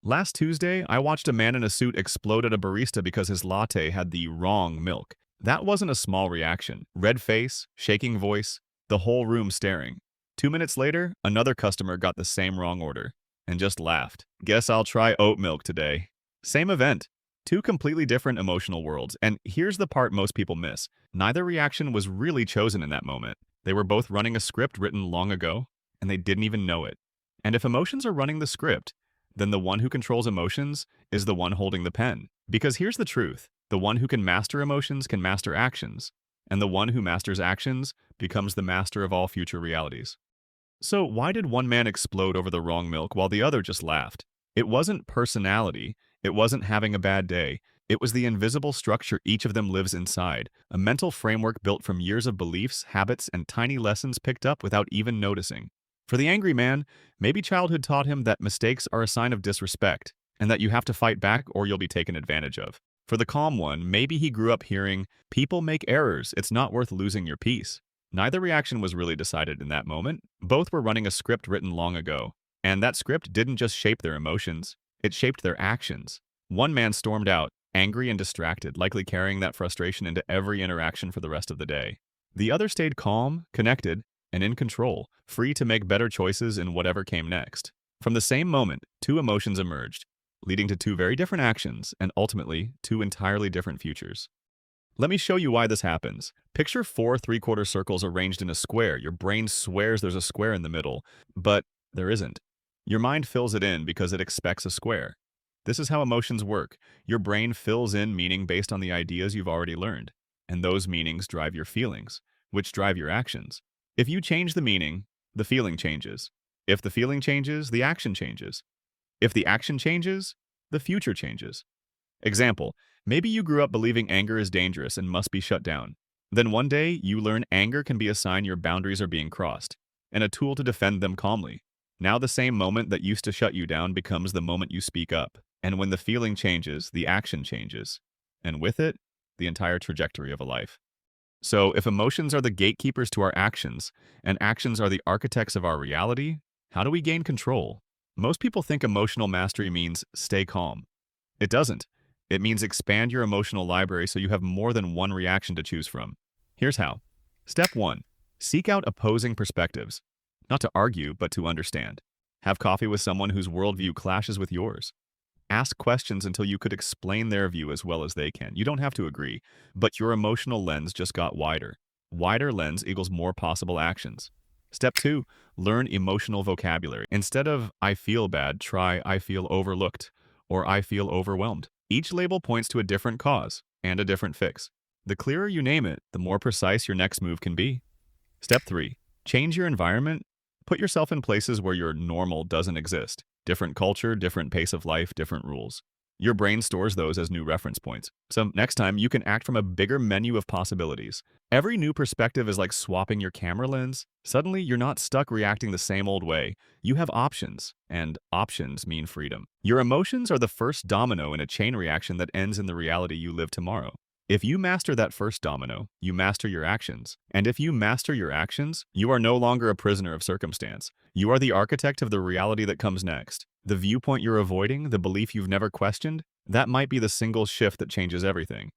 Last Tuesday, I watched a man in a suit explode at a barista because his latte had the wrong milk. That wasn't a small reaction. Red face, shaking voice, the whole room staring. 2 minutes later, another customer got the same wrong order and just laughed. Guess I'll try oat milk today. Same event. Two completely different emotional worlds. And here's the part most people miss. Neither reaction was really chosen in that moment. They were both running a script written long ago, and they didn't even know it. And if emotions are running the script, then the one who controls emotions is the one holding the pen. Because here's the truth. The one who can master emotions can master actions, and the one who masters actions becomes the master of all future realities. So why did one man explode over the wrong milk while the other just laughed? It wasn't personality, it wasn't having a bad day, it was the invisible structure each of them lives inside, a mental framework built from years of beliefs, habits, and tiny lessons picked up without even noticing. For the angry man, maybe childhood taught him that mistakes are a sign of disrespect, and that you have to fight back or you'll be taken advantage of. For the calm one, maybe he grew up hearing, "People make errors, it's not worth losing your peace." Neither reaction was really decided in that moment. Both were running a script written long ago. And that script didn't just shape their emotions, it shaped their actions. One man stormed out, angry and distracted, likely carrying that frustration into every interaction for the rest of the day. The other stayed calm, connected, and in control, free to make better choices in whatever came next. From the same moment, two emotions emerged, leading to two very different actions and ultimately two entirely different futures. Let me show you why this happens. Picture four three-quarter circles arranged in a square. Your brain swears there's a square in the middle, but there isn't. Your mind fills it in because it expects a square. This is how emotions work. Your brain fills in meaning based on the ideas you've already learned, and those meanings drive your feelings, which drive your actions. If you change the meaning, the feeling changes. If the feeling changes, the action changes. If the action changes, the future changes. Example, maybe you grew up believing anger is dangerous and must be shut down. Then one day, you learn anger can be a sign your boundaries are being crossed, and a tool to defend them calmly. Now the same moment that used to shut you down becomes the moment you speak up. And when the feeling changes, the action changes. And with it, the entire trajectory of a life. So if emotions are the gatekeepers to our actions, and actions are the architects of our reality, how do we gain control? Most people think emotional mastery means stay calm. It doesn't. It means expand your emotional library so you have more than one reaction to choose from. Here's how. Step 1. Seek out opposing perspectives. Not to argue, but to understand. Have coffee with someone whose worldview clashes with yours. Ask questions until you could explain their view as well as they can. You don't have to agree, but your emotional lens just got wider. Wider lens equals more possible actions. Step 2. Learn emotional vocabulary. Instead of "I feel bad," try "I feel overlooked" or "I feel overwhelmed." Each label points to a different cause and a different fix. The clearer you name it, the more precise your next move can be. Step 3. Change your environment. Put yourself in places where your normal doesn't exist. Different culture, different pace of life, different rules. Your brain stores those as new reference points. So next time, you can act from a bigger menu of possibilities. Every new perspective is like swapping your camera lens. Suddenly, you're not stuck reacting the same old way. You have options, and options mean freedom. Your emotions are the first domino in a chain reaction that ends in the reality you live tomorrow. If you master that first domino, you master your actions. And if you master your actions, you are no longer a prisoner of circumstance. You are the architect of the reality that comes next. The viewpoint you're avoiding, the belief you've never questioned, that might be the single shift that changes everything.